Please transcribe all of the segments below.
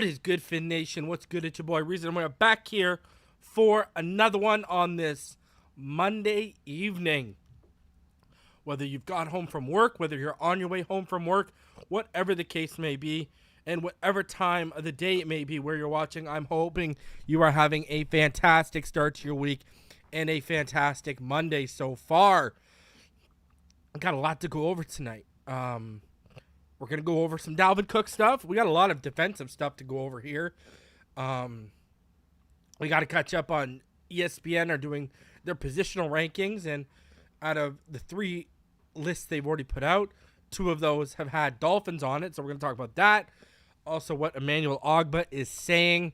is good, Fin Nation? What's good? It's your boy Reason. We're back here for another one on this Monday evening. Whether you've got home from work, whether you're on your way home from work, whatever the case may be, and whatever time of the day it may be where you're watching, I'm hoping you are having a fantastic start to your week and a fantastic Monday so far. I've got a lot to go over tonight. We're going to go over some Dalvin Cook stuff. We got a lot of defensive stuff to go over here. We got to catch up on ESPN are doing their positional rankings, and out of the 3 lists they've already put out, 2 of those have had Dolphins on it, so we're going to talk about that. Also, what Emmanuel Ogbah is saying.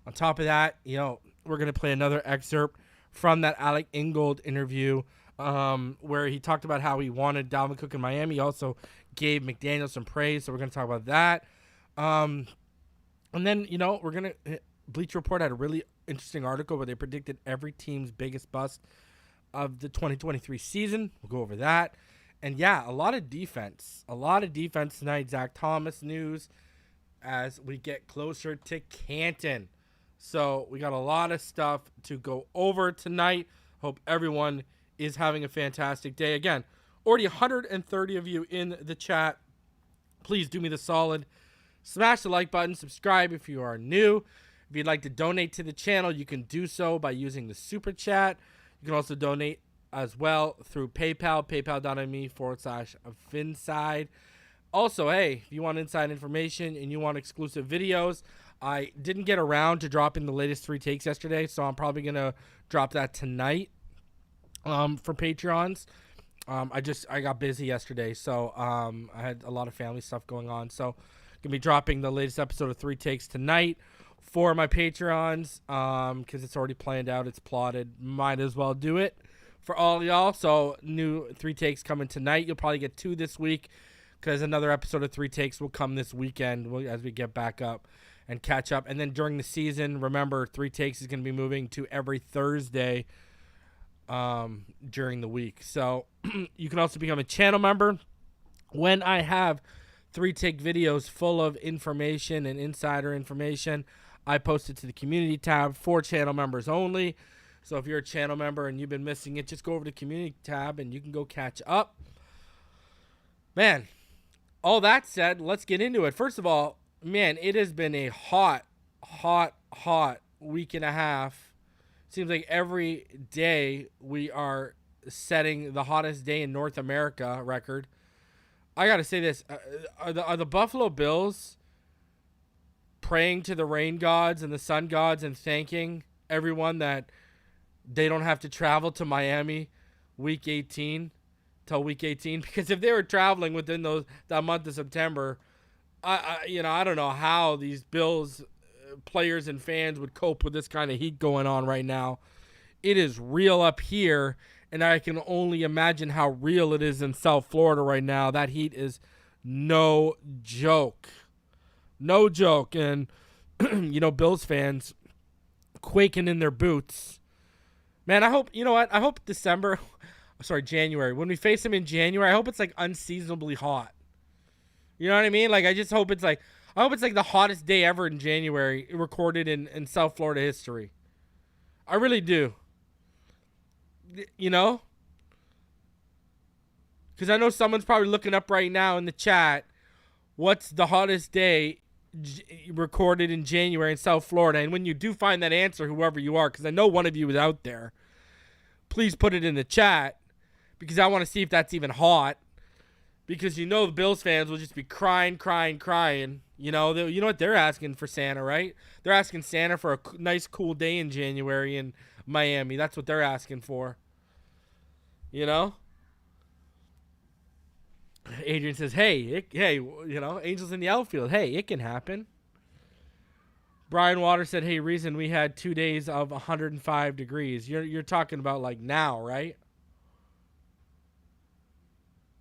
On top of that, we're going to play another excerpt from that Alec Ingold interview where he talked about how he wanted Dalvin Cook in Miami. He also gave McDaniel some praise, so we're going to talk about that. And then, we're going to – Bleach Report had a really interesting article where they predicted every team's biggest bust of the 2023 season. We'll go over that. And, yeah, a lot of defense. A lot of defense tonight. Zach Thomas news as we get closer to Canton. So we got a lot of stuff to go over tonight. Hope everyone is having a fantastic day. Again, already 130 of you in the chat. Please do me the solid. Smash the like button. Subscribe if you are new. If you'd like to donate to the channel, you can do so by using the super chat. You can also donate as well through PayPal, paypal.me/Phinside. Also, hey, if you want inside information and you want exclusive videos, I didn't get around to dropping the latest 3 takes yesterday, so I'm probably going to drop that tonight for Patreons. I got busy yesterday, so I had a lot of family stuff going on. So, going to be dropping the latest episode of 3 takes tonight for my Patreons because it's already planned out. It's plotted. Might as well do it for all y'all. So, new 3 takes coming tonight. You'll probably get 2 this week because another episode of 3 takes will come this weekend as we get back up and catch up. And then during the season, remember, 3 takes is going to be moving to every Thursday during the week. So you can also become a channel member. When I have 3 take videos full of information and insider information, I post it to the community tab for channel members only. So if you're a channel member and you've been missing it, just go over to the community tab and you can go catch up. Man, all that said, let's get into it. First of all, man, it has been a hot week and a half. Seems like every day we are setting the hottest day in North America record. I got to say this. Are the Buffalo Bills praying to the rain gods and the sun gods and thanking everyone that they don't have to travel to Miami week 18 till week 18? Because if they were traveling within that month of September, I don't know how these Bills players and fans would cope with this kind of heat going on right now. It is real up here, and I can only imagine how real it is in South Florida right now. That heat is no joke. No joke. And, Bills fans quaking in their boots. Man, I hope, I hope January. When we face them in January, I hope it's like unseasonably hot. You know what I mean? Like, I hope it's like the hottest day ever in January recorded in South Florida history. I really do. Because I know someone's probably looking up right now in the chat, what's the hottest day recorded in January in South Florida? And when you do find that answer, whoever you are, because I know one of you is out there, please put it in the chat because I want to see if that's even hot. Because the Bills fans will just be crying. You know what they're asking for Santa, right? They're asking Santa for a nice, cool day in January in Miami. That's what they're asking for. Adrian says, hey, Angels in the outfield. Hey, it can happen. Brian Waters said, hey, Reason, we had 2 days of 105 degrees. You're talking about like now, right?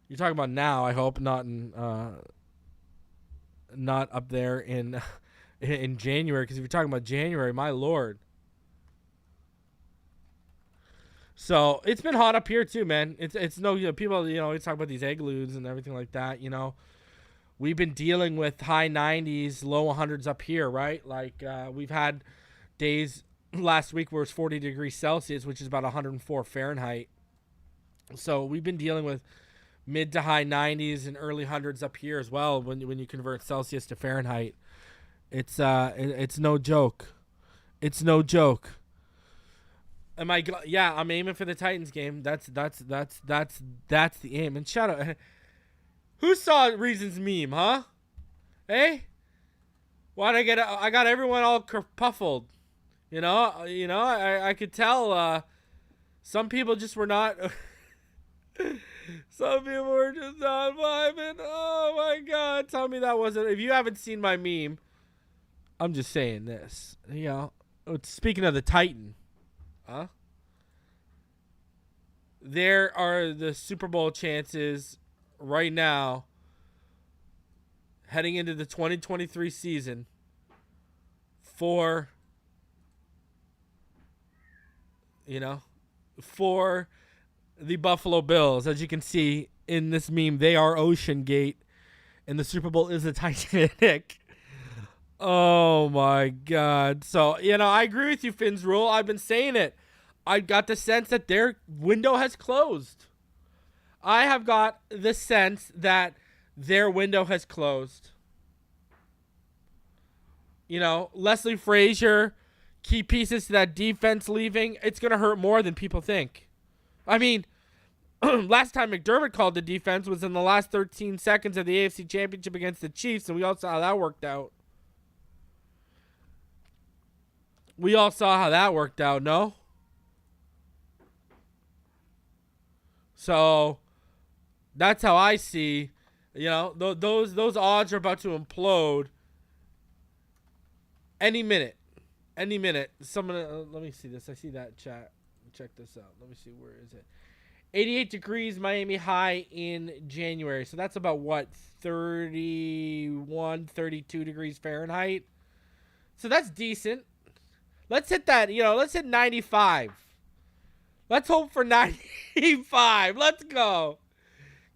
You're talking about now, I hope, not up there in January. Because if you're talking about January, my Lord. So it's been hot up here too, man. It's no, people, we talk about these egg igloos and everything like that. we've been dealing with high 90s, low 100s up here, right? Like we've had days last week where it's 40 degrees Celsius, which is about 104 Fahrenheit. So we've been dealing with mid to high 90s and early hundreds up here as well when you convert Celsius to Fahrenheit. It's no joke. It's no joke. I'm aiming for the Titans game. That's the aim. And shout out, who saw Reason's meme, huh? Hey, why'd I got everyone all kerpuffled. I could tell some people just were not. Some people were just not vibing. Oh my God! Tell me that wasn't. If you haven't seen my meme, I'm just saying this. Speaking of the Titan, huh? There are the Super Bowl chances right now, heading into the 2023 season, for the Buffalo Bills. As you can see in this meme, they are Ocean Gate, and the Super Bowl is the Titanic. Oh my God. So, I agree with you, Finn's Rule. I've been saying it. I got the sense that their window has closed. I have got the sense that their window has closed. Leslie Frazier, key pieces to that defense leaving, it's going to hurt more than people think. I mean, last time McDermott called the defense was in the last 13 seconds of the AFC Championship against the Chiefs, and we all saw how that worked out. No? So, that's how I see, those odds are about to implode any minute. Someone, let me see this. I see that chat. Check this out. Let me see, where is it? 88 degrees Miami high in January. So that's about what, 31, 32 degrees Fahrenheit. So that's decent. Let's hit that, let's hit 95. Let's hope for 95. Let's go.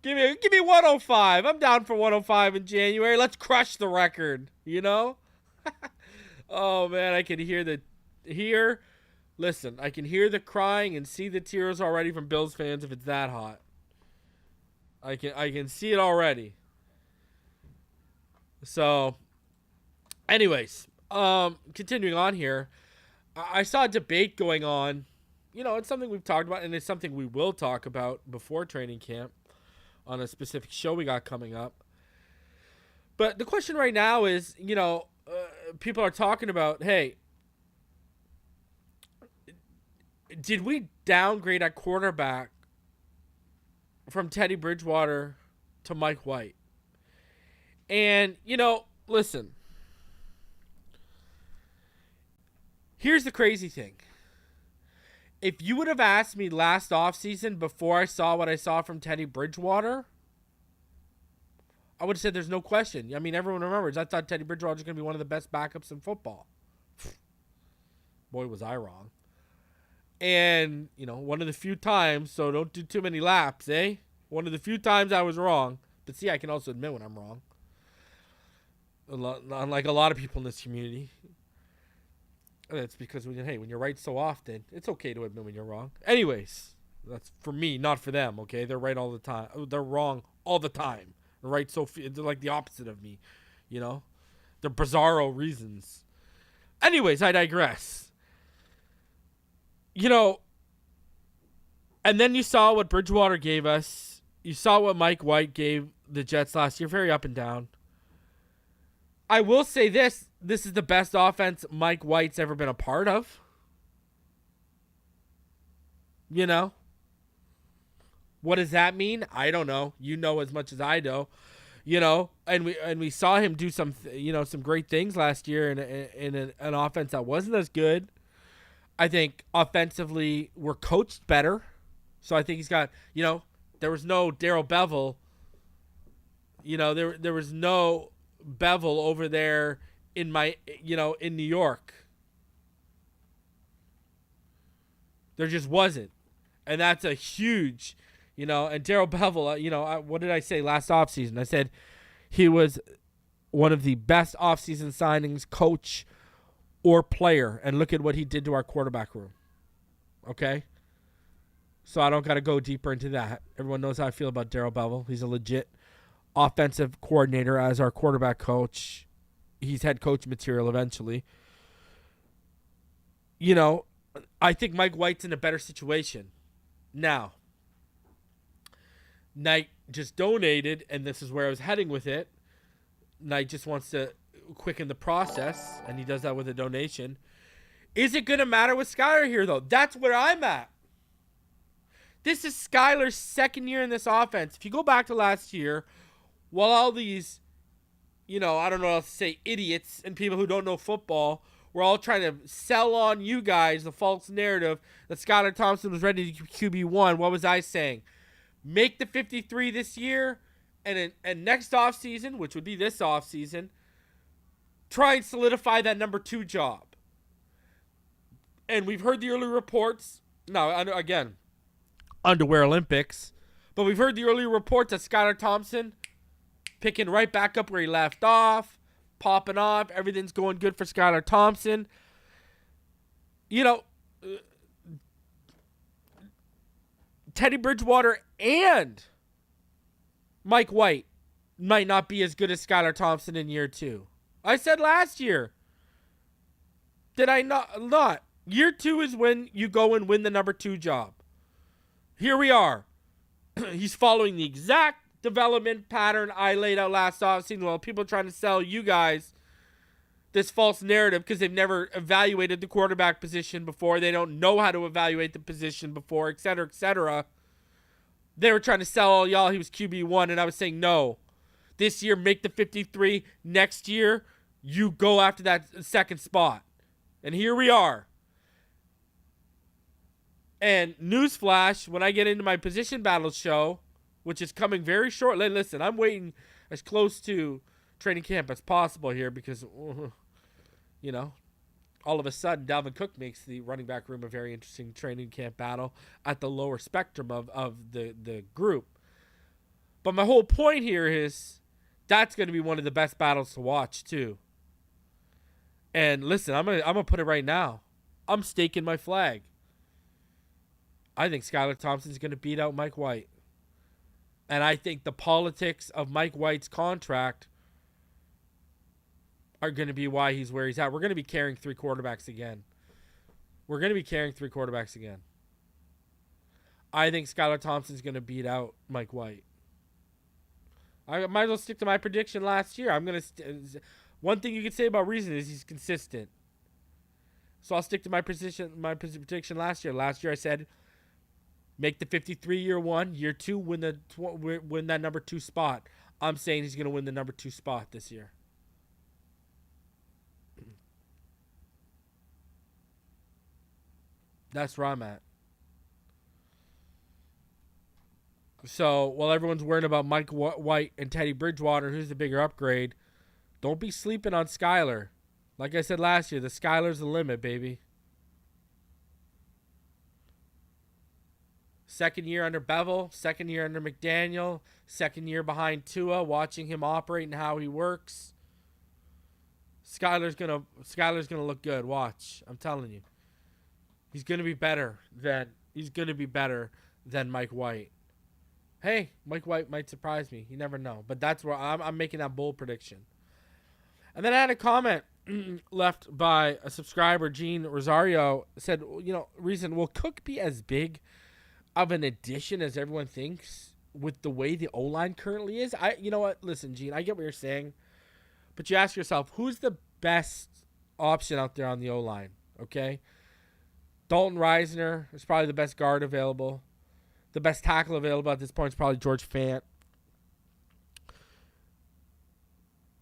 Give me 105. I'm down for 105 in January. Let's crush the record, Oh man, I can listen, I can hear the crying and see the tears already from Bills fans if it's that hot. I can see it already. So, anyways, continuing on here, I saw a debate going on. It's something we've talked about, and it's something we will talk about before training camp on a specific show we got coming up. But the question right now is, people are talking about, hey, did we downgrade at quarterback from Teddy Bridgewater to Mike White? And, listen. Here's the crazy thing. If you would have asked me last offseason before I saw what I saw from Teddy Bridgewater, I would have said there's no question. I mean, everyone remembers, I thought Teddy Bridgewater was going to be one of the best backups in football. Boy, was I wrong. And, one of the few times, so don't do too many laps, eh? One of the few times I was wrong. But see, I can also admit when I'm wrong. Unlike a lot of people in this community. And it's because, when you're right so often, it's okay to admit when you're wrong. Anyways, that's for me, not for them, okay? They're right all the time. They're wrong all the time. They're right, they're like the opposite of me, They're bizarro reasons. Anyways, I digress. And then you saw what Bridgewater gave us. You saw what Mike White gave the Jets last year. Very up and down. I will say this. This is the best offense Mike White's ever been a part of. What does that mean? I don't know. You know as much as I do. And we saw him do some great things last year in an offense that wasn't as good. I think offensively we're coached better. So I think he's got, there was no Darrell Bevell. There was no Bevel over there in in New York. There just wasn't. And that's a huge, and Darrell Bevell, what did I say last offseason? I said He was one of the best offseason signings, coach or player. And look at what he did to our quarterback room. Okay? So I don't got to go deeper into that. Everyone knows how I feel about Darrell Bevell. He's a legit offensive coordinator as our quarterback coach. He's head coach material eventually. You know, I think Mike White's in a better situation. Now, Knight just donated, and this is where I was heading with it. Knight just wants to quicken the process, and he does that with a donation. Is it going to matter with Skyler here, though? That's where I'm at. This is Skyler's second year in this offense. If you go back to last year, while all these, I don't know how to say, idiots and people who don't know football were all trying to sell on you guys the false narrative that Skyler Thompson was ready to QB1, what was I saying? Make the 53 this year, and next offseason, which would be this offseason, try and solidify that number 2 job. And we've heard the early reports. Now, again, underwear Olympics. But we've heard the early reports that Skyler Thompson picking right back up where he left off, popping off. Everything's going good for Skyler Thompson. Teddy Bridgewater and Mike White might not be as good as Skyler Thompson in year 2. I said last year. Did I not? Year 2 is when you go and win the number 2 job. Here we are. He's following the exact development pattern I laid out last offseason while people are trying to sell you guys this false narrative because they've never evaluated the quarterback position before. They don't know how to evaluate the position before, et cetera, et cetera. They were trying to sell all y'all he was QB1, and I was saying no. This year, make the 53. Next year, you go after that second spot. And here we are. And newsflash, when I get into my position battle show, which is coming very shortly. Listen, I'm waiting as close to training camp as possible here because, all of a sudden, Dalvin Cook makes the running back room a very interesting training camp battle at the lower spectrum of the group. But my whole point here is that's going to be one of the best battles to watch, too. And listen, I'm gonna put it right now. I'm staking my flag. I think Skyler Thompson's going to beat out Mike White. And I think the politics of Mike White's contract are going to be why he's where he's at. We're going to be carrying 3 quarterbacks again. I think Skyler Thompson's going to beat out Mike White. I might as well stick to my prediction last year. One thing you can say about Reason is he's consistent. So I'll stick to my prediction last year. Last year I said make the 53 year 1, year 2 win that number 2 spot. I'm saying he's going to win the number 2 spot this year. That's where I'm at. So while everyone's worried about Mike White and Teddy Bridgewater, who's the bigger upgrade, don't be sleeping on Skyler. Like I said last year, the Skyler's the limit, baby. Second year under Bevell, second year under McDaniel, second year behind Tua, watching him operate and how he works. Skyler's gonna look good. Watch, I'm telling you, he's gonna be better than Mike White. Hey, Mike White might surprise me. You never know, but that's where I'm making that bold prediction. And then I had a comment left by a subscriber, Gene Rosario, said, Reason, will Cook be as big of an addition as everyone thinks with the way the O-line currently is? You know what? Listen, Gene, I get what you're saying, but you ask yourself, who's the best option out there on the O-line? Okay, Dalton Reisner is probably the best guard available. The best tackle available at this point is probably George Fant.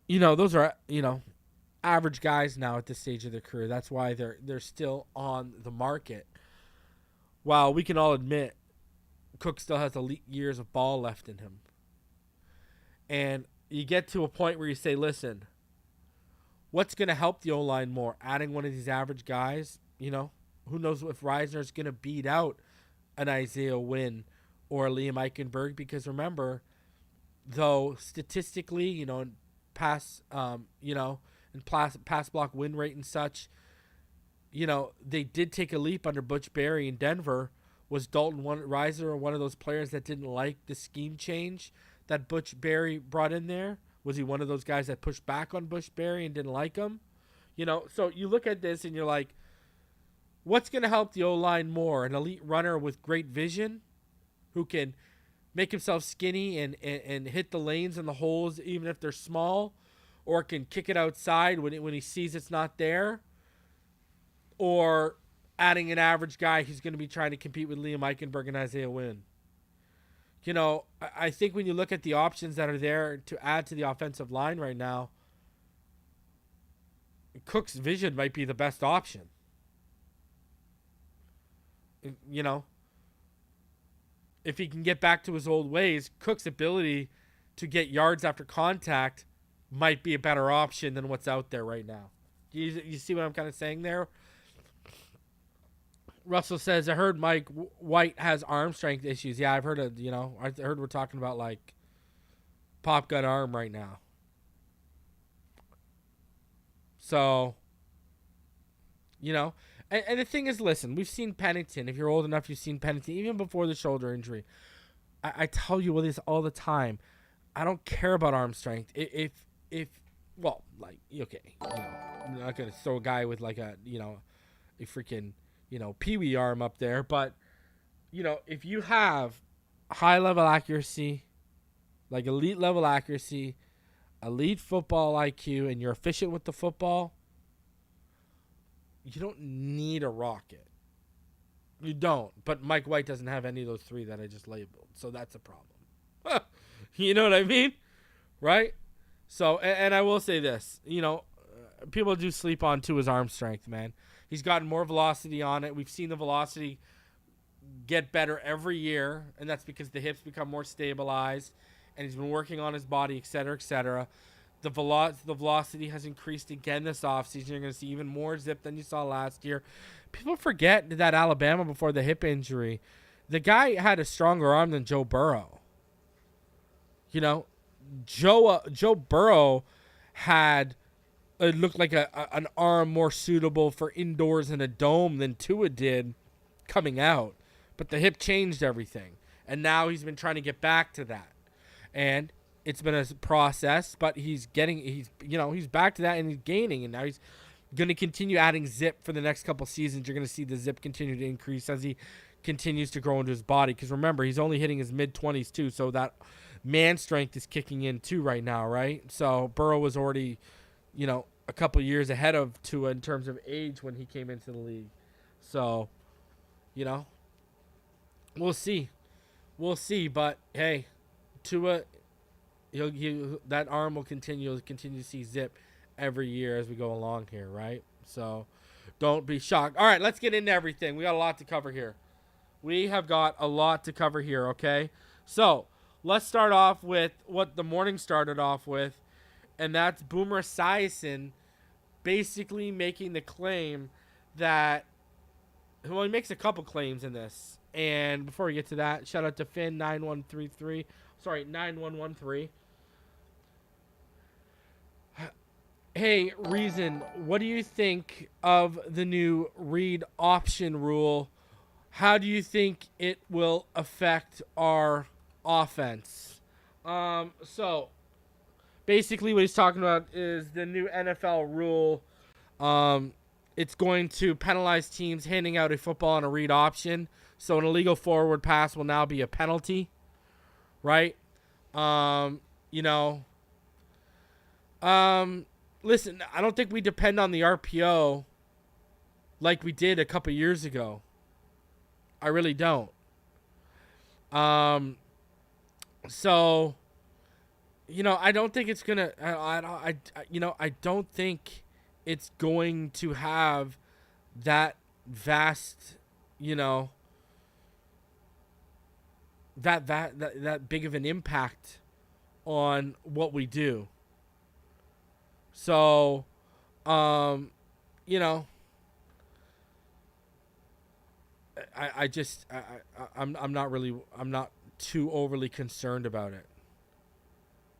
Those are, average guys now at this stage of their career. That's why they're still on the market. While we can all admit Cook still has elite years of ball left in him. And you get to a point where you say, listen, what's going to help the O-line more? Adding one of these average guys? Who knows if Reisner's going to beat out an Isaiah Wynn or a Liam Eichenberg? Because remember, though statistically, in pass, and pass block win rate and such, they did take a leap under Butch Barry in Denver. Was Dalton Risner one of those players that didn't like the scheme change that Butch Barry brought in there? Was he one of those guys that pushed back on Butch Barry and didn't like him? So you look at this and you're like, what's going to help the O-line more? An elite runner with great vision who can make himself skinny and hit the lanes and the holes even if they're small, or can kick it outside when he sees it's not there, or adding an average guy who's going to be trying to compete with Liam Eichenberg and Isaiah Wynn. I think when you look at the options that are there to add to the offensive line right now, Cook's vision might be the best option. If he can get back to his old ways, Cook's ability to get yards after contact might be a better option than what's out there right now. You see what I'm kind of saying there? Russell says, I heard Mike White has arm strength issues. Yeah, I've heard I heard we're talking about like pop gun arm right now. So, and the thing is, listen, we've seen Pennington. If you're old enough, you've seen Pennington even before the shoulder injury. I tell you this all the time. I don't care about arm strength. I'm not gonna throw a guy with like a freaking peewee arm up there, but if you have high level accuracy, like elite level accuracy, elite football IQ, and you're efficient with the football, you don't need a rocket. You don't. But Mike White doesn't have any of those three that I just labeled, so that's a problem. You know what I mean? Right? So, and I will say this, people do sleep on his arm strength, man. He's gotten more velocity on it. We've seen the velocity get better every year, and that's because the hips become more stabilized, and he's been working on his body, et cetera, et cetera. The velocity has increased again this offseason. You're going to see even more zip than you saw last year. People forget that Alabama, before the hip injury, the guy had a stronger arm than Joe Burrow. Joe Burrow had, it looked like an arm more suitable for indoors in a dome than Tua did coming out. But the hip changed everything. And now he's been trying to get back to that. And it's been a process, but he's back to that, and he's gaining, and now he's going to continue adding zip for the next couple seasons. You're going to see the zip continue to increase as he continues to grow into his body, because remember, he's only hitting his mid-20s too, so that man strength is kicking in too right now, right? So Burrow was already, a couple years ahead of Tua in terms of age when he came into the league. So, we'll see, but hey, Tua, that arm will continue to see zip every year as we go along here, right? So don't be shocked. All right, let's get into everything. We got a lot to cover here. Okay? So let's start off with what the morning started off with, and that's Boomer Esiason basically making the claim that, well, he makes a couple claims in this. And before we get to that, shout out to Finn9113. 9113. Hey, Reason, what do you think of the new read option rule? How do you think it will affect our offense? So basically what he's talking about is the new NFL rule. It's going to penalize teams handing out a football on a read option. So an illegal forward pass will now be a penalty. Right? Listen, I don't think we depend on the RPO like we did a couple years ago. I really don't. So, I don't think it's gonna. I don't think it's going to have that vast, that big of an impact on what we do. So, I'm not too overly concerned about it.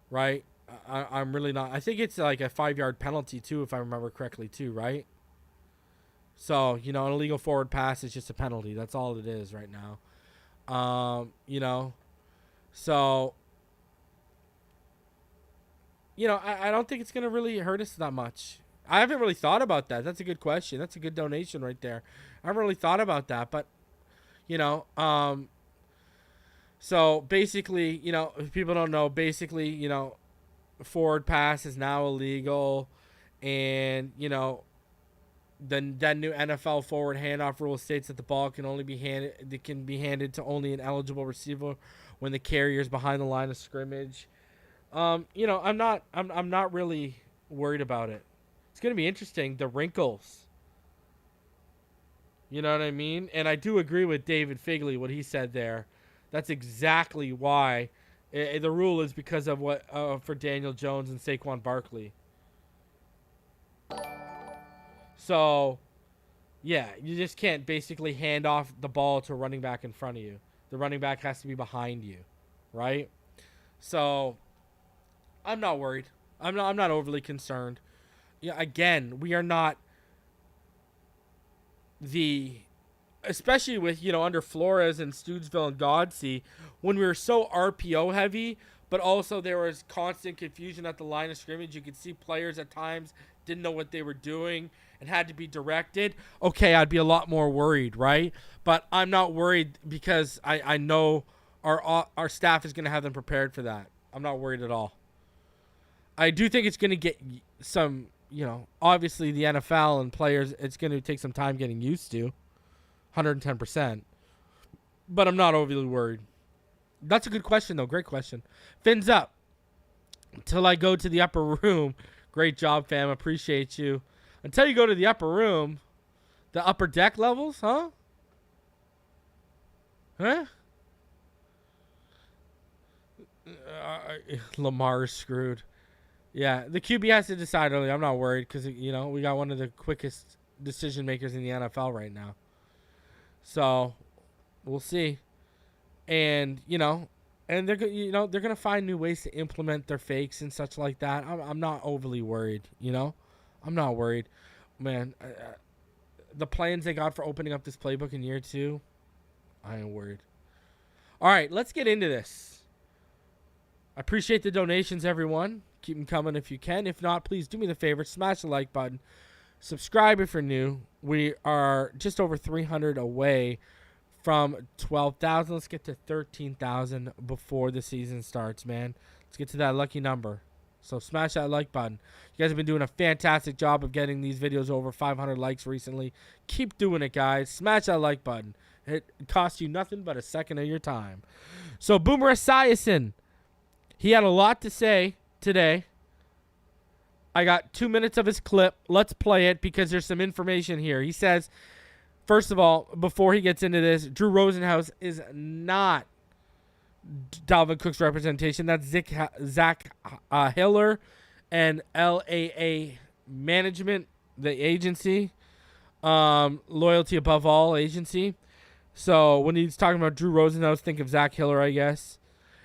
right? I'm really not. I think it's like a 5-yard penalty too, if I remember correctly too, right? So, an illegal forward pass is just a penalty. That's all it is right now. So, I don't think it's going to really hurt us that much. I haven't really thought about that. That's a good question. That's a good donation right there. I haven't really thought about that, but, so basically, if people don't know, basically, forward pass is now illegal, and, then that new NFL forward handoff rule states that the ball can only be handed to only an eligible receiver when the carrier is behind the line of scrimmage. I'm not really worried about it. It's going to be interesting, the wrinkles. You know what I mean? And I do agree with David Figley, what he said there. That's exactly why the rule is, because of what for Daniel Jones and Saquon Barkley. So, yeah, you just can't basically hand off the ball to a running back in front of you. The running back has to be behind you, right? So, I'm not worried. I'm not overly concerned. Yeah, again, we are not especially with, under Flores and Stoodsville and Godsey, when we were so RPO heavy, but also there was constant confusion at the line of scrimmage. You could see players at times didn't know what they were doing and had to be directed. Okay, I'd be a lot more worried, right? But I'm not worried because I know our staff is going to have them prepared for that. I'm not worried at all. I do think it's going to get some, obviously the NFL and players, it's going to take some time getting used to, 110%. But I'm not overly worried. That's a good question, though. Great question. Fins up. Until I go to the upper room. Great job, fam. Appreciate you. Until you go to the upper room, the upper deck levels, huh? Huh? Lamar's screwed. Yeah, the QB has to decide early. I'm not worried because, we got one of the quickest decision makers in the NFL right now. So, we'll see. And, and they're they're going to find new ways to implement their fakes and such like that. I'm not overly worried, I'm not worried. Man, the plans they got for opening up this playbook in year 2, I ain't worried. All right, let's get into this. I appreciate the donations, everyone. Keep them coming if you can. If not, please do me the favor, smash the like button. Subscribe if you're new. We are just over 300 away from 12,000. Let's get to 13,000 before the season starts, man. Let's get to that lucky number. So smash that like button. You guys have been doing a fantastic job of getting these videos over 500 likes recently. Keep doing it, guys. Smash that like button. It costs you nothing but a second of your time. So Boomer Esiason, he had a lot to say today. I got 2 minutes of his clip. Let's play it because there's some information here. He says, first of all, before he gets into this, Drew Rosenhaus is not Dalvin Cook's representation. That's Zach Hiller and LAA Management, the agency. Loyalty above all agency. So when he's talking about Drew Rosenhaus, think of Zach Hiller, I guess.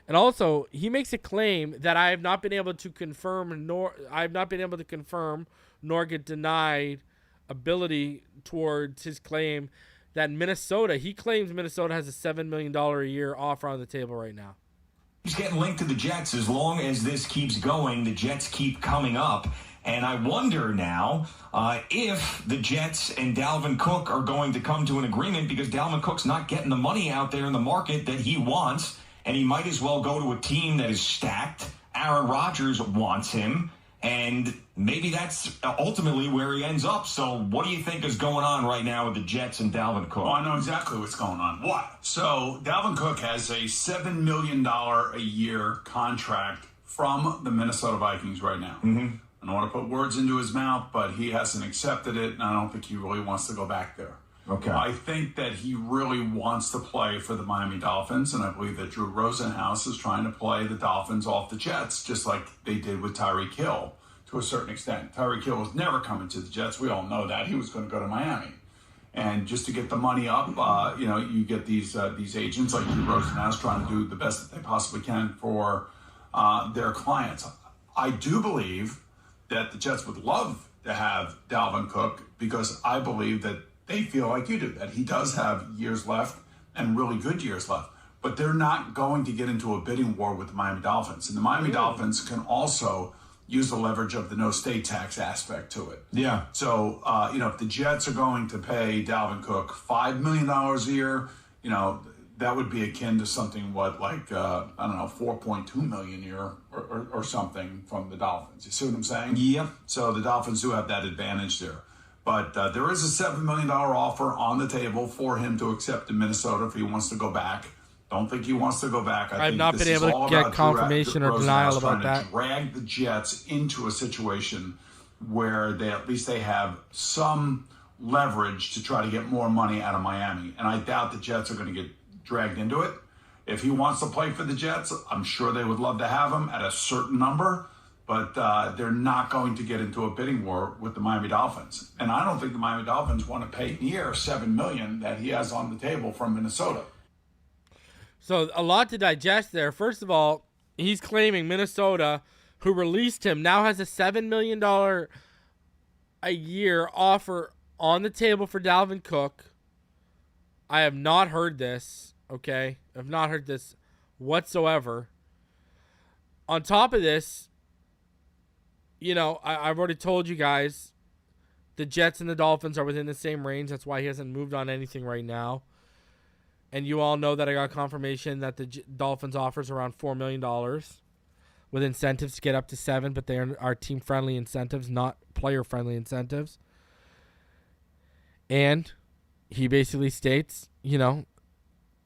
And also, he makes a claim that I have not been able to confirm nor get denied ability towards his claim that he claims Minnesota has a $7 million a year offer on the table right now. He's getting linked to the Jets. As long as this keeps going, the Jets keep coming up. And I wonder now if the Jets and Dalvin Cook are going to come to an agreement, because Dalvin Cook's not getting the money out there in the market that he wants. And he might as well go to a team that is stacked. Aaron Rodgers wants him. And maybe that's ultimately where he ends up. So what do you think is going on right now with the Jets and Dalvin Cook? Well, I know exactly what's going on. What? So Dalvin Cook has a $7 million a year contract from the Minnesota Vikings right now. Mm-hmm. I don't want to put words into his mouth, but he hasn't accepted it, and I don't think he really wants to go back there. Okay. I think that he really wants to play for the Miami Dolphins, and I believe that Drew Rosenhaus is trying to play the Dolphins off the Jets, just like they did with Tyreek Hill to a certain extent. Tyreek Hill was never coming to the Jets. We all know that. He was going to go to Miami. And just to get the money up, you get these agents like Drew Rosenhaus trying to do the best that they possibly can for their clients. I do believe that the Jets would love to have Dalvin Cook because I believe that they feel like you do, that he does have years left and really good years left. But they're not going to get into a bidding war with the Miami Dolphins. And the Miami Dolphins can also use the leverage of the no state tax aspect to it. Yeah. So, if the Jets are going to pay Dalvin Cook $5 million a year, that would be akin to something, 4.2 million a year or something from the Dolphins. You see what I'm saying? Yep. So the Dolphins do have that advantage there. But there is a $7 million offer on the table for him to accept in Minnesota if he wants to go back. Don't think he wants to go back. I've not been able to get confirmation or denial about that. Drag the Jets into a situation where they have some leverage to try to get more money out of Miami. And I doubt the Jets are going to get dragged into it. If he wants to play for the Jets, I'm sure they would love to have him at a certain number, but they're not going to get into a bidding war with the Miami Dolphins. And I don't think the Miami Dolphins want to pay near $7 million that he has on the table from Minnesota. So a lot to digest there. First of all, he's claiming Minnesota, who released him, now has a $7 million a year offer on the table for Dalvin Cook. I have not heard this, okay? I've not heard this whatsoever. On top of this, I've already told you guys the Jets and the Dolphins are within the same range. That's why he hasn't moved on anything right now. And you all know that I got confirmation that the Dolphins offers around $4 million with incentives to get up to $7 million, but they are team-friendly incentives, not player-friendly incentives. And he basically states, if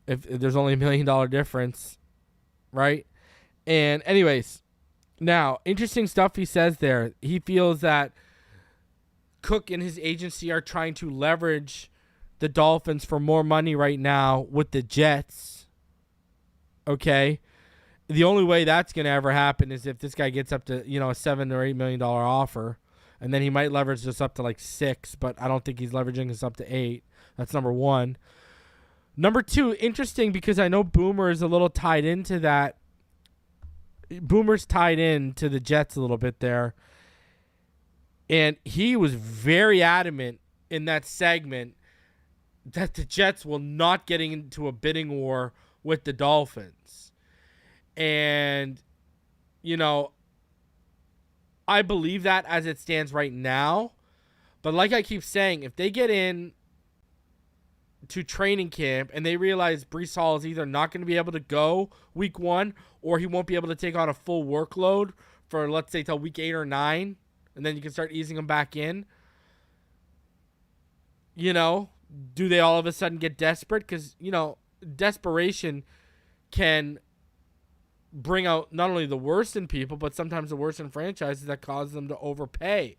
there's only $1 million difference, right? And anyways, now, interesting stuff he says there. He feels that Cook and his agency are trying to leverage the Dolphins for more money right now with the Jets. Okay? The only way that's going to ever happen is if this guy gets up to, a $7 or $8 million offer, and then he might leverage this up to like $6 million, but I don't think he's leveraging this up to $8 million. That's number one. Number two, interesting because I know Boomer is a little tied into that. Boomer's tied in to the Jets a little bit there. And he was very adamant in that segment that the Jets will not getting into a bidding war with the Dolphins. And, I believe that as it stands right now. But like I keep saying, if they get in to training camp and they realize Breece Hall is either not going to be able to go week 1 or he won't be able to take on a full workload for, let's say, till week 8 or 9, and then you can start easing him back in, do they all of a sudden get desperate? Because, desperation can bring out not only the worst in people, but sometimes the worst in franchises that cause them to overpay.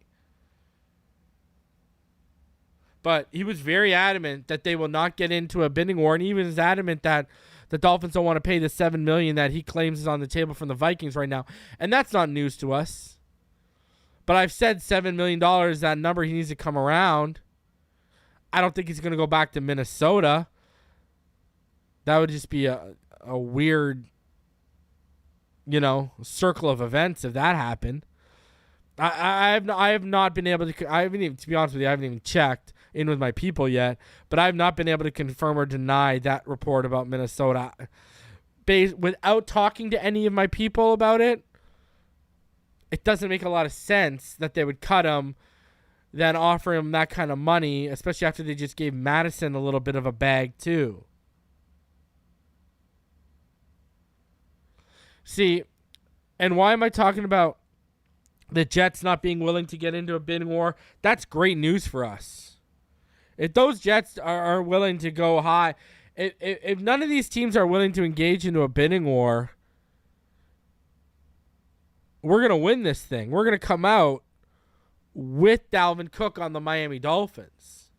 But he was very adamant that they will not get into a bidding war, and he even is adamant that the Dolphins don't want to pay the $7 million that he claims is on the table from the Vikings right now. And that's not news to us. But I've said $7 million, that number he needs to come around. I don't think he's going to go back to Minnesota. That would just be a weird, circle of events if that happened. I have not been able to. I haven't even, to be honest with you, I haven't even checked in with my people yet. But I have not been able to confirm or deny that report about Minnesota. Without talking to any of my people about it, it doesn't make a lot of sense that they would cut him, then offer him that kind of money, especially after they just gave Madison a little bit of a bag too. See, and why am I talking about the Jets not being willing to get into a bidding war? That's great news for us. If those Jets are willing to go high, if none of these teams are willing to engage into a bidding war, we're going to win this thing. We're going to come out with Dalvin Cook on the Miami Dolphins.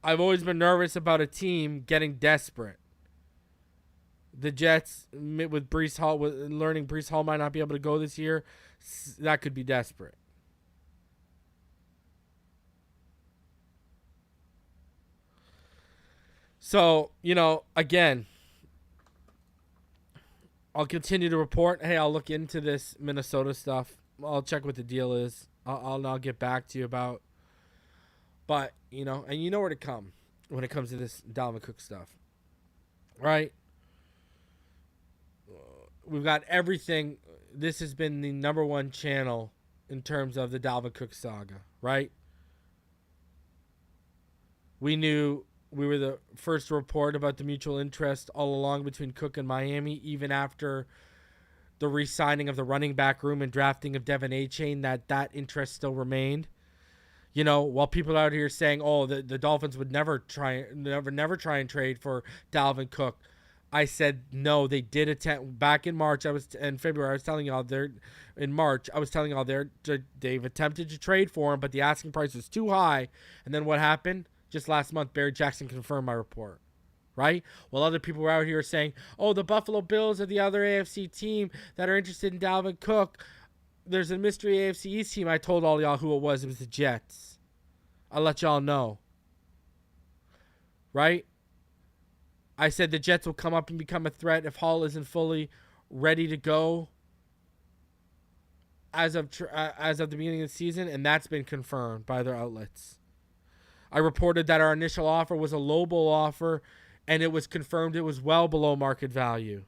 I've always been nervous about a team getting desperate. The Jets, with Breece Hall, learning Breece Hall might not be able to go this year, that could be desperate. So, again, I'll continue to report. Hey, I'll look into this Minnesota stuff. I'll check what the deal is. I'll get back to you about. But, and you know where to come when it comes to this Dalvin Cook stuff. Right? We've got everything. This has been the number one channel in terms of the Dalvin Cook saga, right? We knew we were the first to report about the mutual interest all along between Cook and Miami, even after the re-signing of the running back room and drafting of Devin A-Chain, that interest still remained. While people out here saying, oh, the Dolphins would never try and trade for Dalvin Cook, I said no. They did attempt back in March. In February. I was telling y'all they've attempted to trade for him, but the asking price was too high. And then what happened? Just last month, Barry Jackson confirmed my report. Right? Well, other people were out here saying, oh, the Buffalo Bills are the other AFC team that are interested in Dalvin Cook. There's a mystery AFC East team. I told all y'all who it was. It was the Jets. I'll let y'all know. Right? I said the Jets will come up and become a threat if Hall isn't fully ready to go as of the beginning of the season, and that's been confirmed by their outlets. I reported that our initial offer was a lowball offer, and it was confirmed it was well below market value.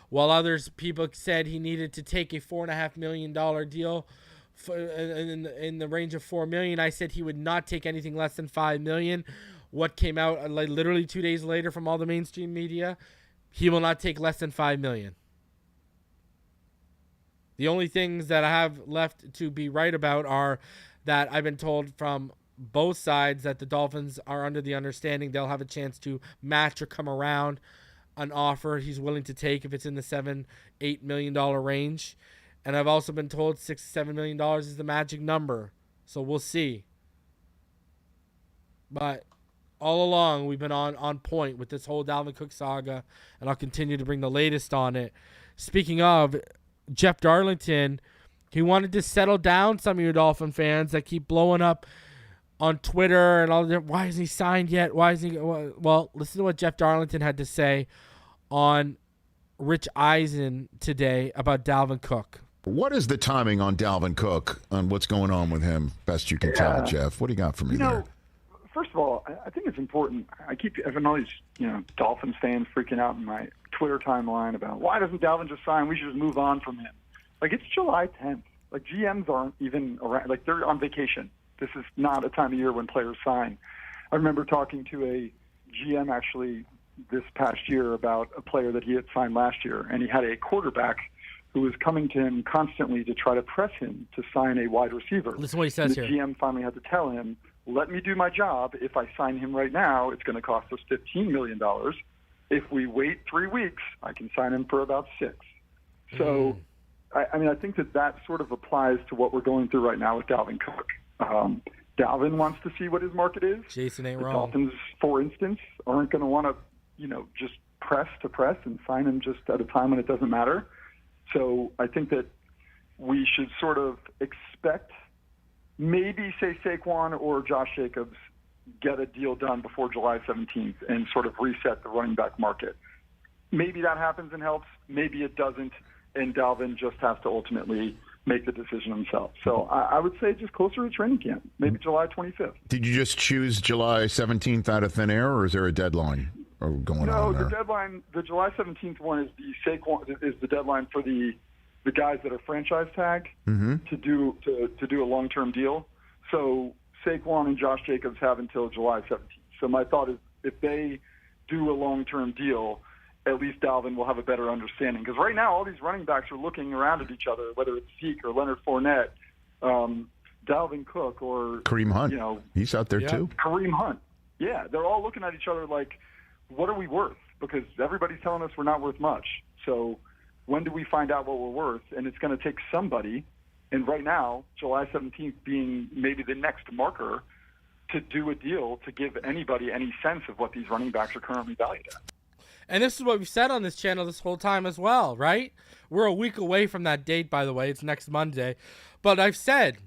While people said he needed to take a $4.5 million deal in the range of $4 million, I said he would not take anything less than $5 million. What came out literally 2 days later from all the mainstream media, he will not take less than $5 million. The only things that I have left to be right about are that I've been told from both sides that the Dolphins are under the understanding they'll have a chance to match or come around an offer he's willing to take if it's in the $7-8 million range. And I've also been told $6-7 million is the magic number. So we'll see. But all along, we've been on point with this whole Dalvin Cook saga, and I'll continue to bring the latest on it. Speaking of, Jeff Darlington, he wanted to settle down some of your Dolphin fans that keep blowing up on Twitter and all that. Why isn't he signed yet? Why isn't he? Well, listen to what Jeff Darlington had to say on Rich Eisen today about Dalvin Cook. What is the timing on Dalvin Cook, on what's going on with him, best you can tell, Jeff? What do you got for me there? First of all, I think it's important. I keep having all these, Dolphins fans freaking out in my Twitter timeline about why doesn't Dalvin just sign? We should just move on from him. Like, it's July 10th. Like, GMs aren't even around. Like, they're on vacation. This is not a time of year when players sign. I remember talking to a GM actually this past year about a player that he had signed last year, and he had a quarterback who was coming to him constantly to try to press him to sign a wide receiver. Listen to what he says here. The GM finally had to tell him, let me do my job. If I sign him right now, it's going to cost us $15 million. If we wait 3 weeks, I can sign him for about $6. So, I think that sort of applies to what we're going through right now with Dalvin Cook. Dalvin wants to see what his market is. Jason ain't the wrong. Dolphins, for instance, aren't going to want to, just press and sign him just at a time when it doesn't matter. So I think that we should sort of expect maybe, say, Saquon or Josh Jacobs get a deal done before July 17th and sort of reset the running back market. Maybe that happens and helps. Maybe it doesn't, and Dalvin just has to ultimately make the decision himself. So I would say just closer to training camp, maybe July 25th. Did you just choose July 17th out of thin air, or is there a dedeadline going on there? No, the deadline, the July 17th one is the Saquon is the deadline for the guys that are franchise tag to do a long-term deal. So Saquon and Josh Jacobs have until July 17th. So my thought is if they do a long-term deal, at least Dalvin will have a better understanding. Because right now all these running backs are looking around at each other, whether it's Zeke or Leonard Fournette, Dalvin Cook or Kareem Hunt. He's out there too. Kareem Hunt. Yeah, they're all looking at each other like, what are we worth? Because everybody's telling us we're not worth much. So when do we find out what we're worth? And it's going to take somebody, and right now, July 17th being maybe the next marker, to do a deal to give anybody any sense of what these running backs are currently valued at. And this is what we've said on this channel this whole time as well, right? We're a week away from that date, by the way. It's next Monday. But I've said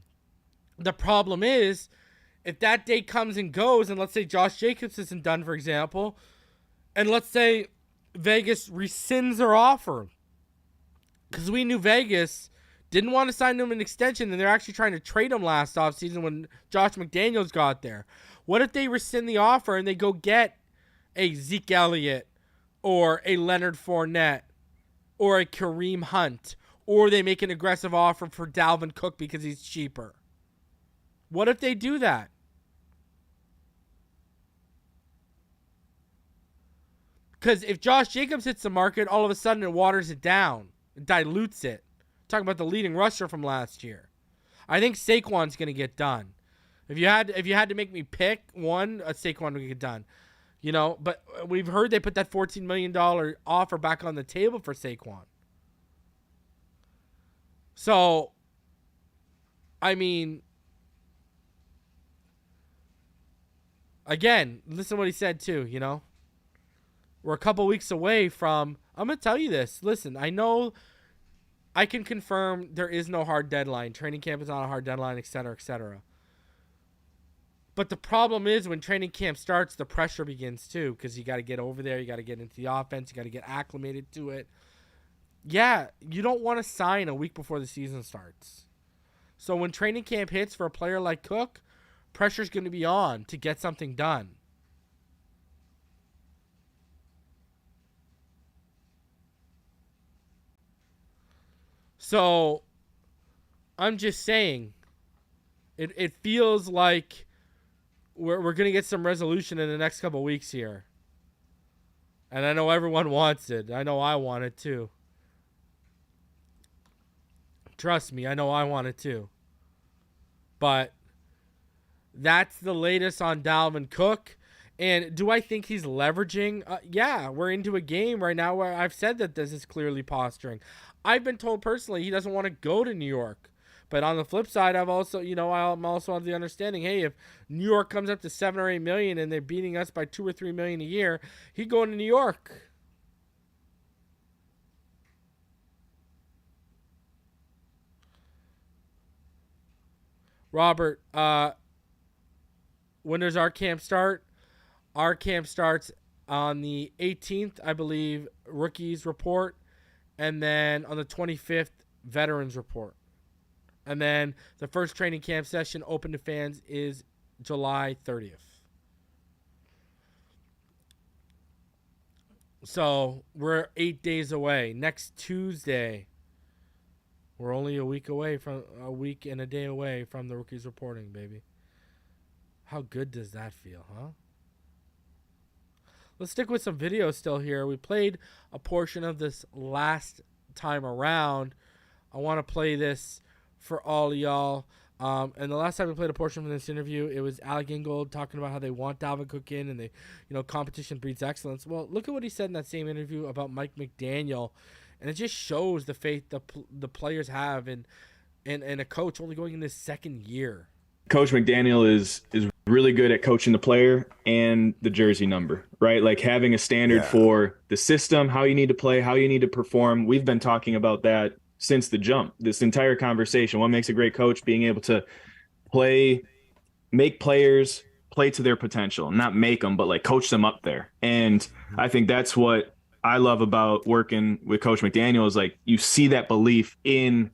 the problem is if that date comes and goes, and let's say Josh Jacobs isn't done, for example, and let's say Vegas rescinds their offer Because we knew Vegas didn't want to sign him an extension, and they're actually trying to trade him last offseason when Josh McDaniels got there. What if they rescind the offer and they go get a Zeke Elliott or a Leonard Fournette or a Kareem Hunt, or they make an aggressive offer for Dalvin Cook because he's cheaper? What if they do that? Because if Josh Jacobs hits the market, all of a sudden it waters it down. It dilutes it. Talking about the leading rusher from last year. I think Saquon's going to get done. If you had to make me pick one, Saquon would get done. You know, but we've heard they put that $14 million offer back on the table for Saquon. So, I mean, again, listen to what he said too, you know. We're a couple weeks away from, I'm going to tell you this. Listen, I know I can confirm there is no hard deadline. Training camp is not a hard deadline, et cetera, et cetera. But the problem is when training camp starts, the pressure begins too, because you got to get over there. You got to get into the offense. You got to get acclimated to it. Yeah, you don't want to sign a week before the season starts. So when training camp hits for a player like Cook, pressure's going to be on to get something done. So I'm just saying, it feels like we're going to get some resolution in the next couple of weeks here. And I know everyone wants it. I know I want it too. Trust me, I know I want it too. But that's the latest on Dalvin Cook. And do I think he's leveraging? Yeah, we're into a game right now where I've said that this is clearly posturing. I've been told personally he doesn't want to go to New York. But on the flip side, I'm also of the understanding, hey, if New York comes up to 7 or 8 million and they're beating us by 2 or 3 million a year, he'd go to New York. Robert, when does our camp start? Our camp starts on the 18th, I believe, rookies report. And then on the 25th, veterans report. And then the first training camp session open to fans is July 30th. So we're 8 days away. Next Tuesday, we're only a week and a day away from the rookies reporting, baby. How good does that feel, huh? Let's stick with some video still here. We played a portion of this last time around. I want to play this for all of y'all. And the last time we played a portion from this interview, it was Alec Ingold talking about how they want Dalvin Cook in and competition breeds excellence. Well, look at what he said in that same interview about Mike McDaniel. And it just shows the faith the players have in a coach only going in his second year. Coach McDaniel is really good at coaching the player and the jersey number, right? Like having a standard for the system, how you need to play, how you need to perform. We've been talking about that since the jump, this entire conversation. What makes a great coach? Being able to make players play to their potential, not make them, but like coach them up there. And I think that's what I love about working with Coach McDaniel is like you see that belief in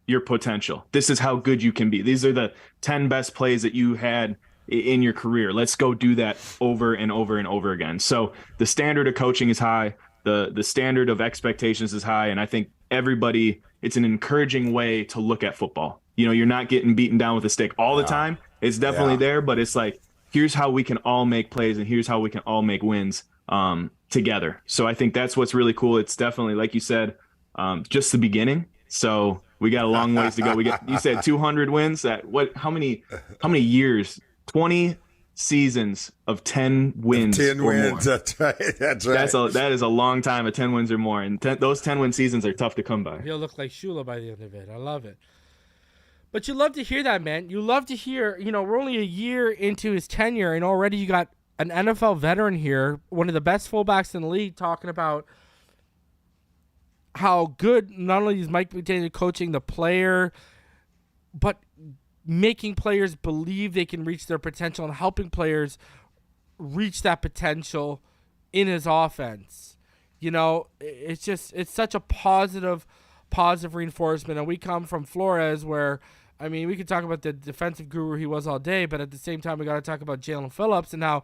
your potential. This is how good you can be. These are the 10 best plays that you had in your career. Let's go do that over and over and over again. So the standard of coaching is high. The standard of expectations is high. And I think everybody, it's an encouraging way to look at football. You know, you're not getting beaten down with a stick all the time. It's definitely there, but it's like, here's how we can all make plays and here's how we can all make wins together. So I think that's what's really cool. It's definitely, like you said, just the beginning. So we got a long ways to go. You said 200 wins. How many years? 20 seasons of 10 wins. 10 wins. More. That's right. That's right. That is a long time of 10 wins or more. And those 10 win seasons are tough to come by. He'll look like Shula by the end of it. I love it. But you love to hear that, man. You love to hear, we're only a year into his tenure and already you got an NFL veteran here, one of the best fullbacks in the league, talking about how good not only is Mike McDaniel coaching the player, but making players believe they can reach their potential and helping players reach that potential in his offense. It's such a positive positive reinforcement. And we come from Flores where, I mean, we could talk about the defensive guru he was all day, but at the same time, we got to talk about Jaelan Phillips and how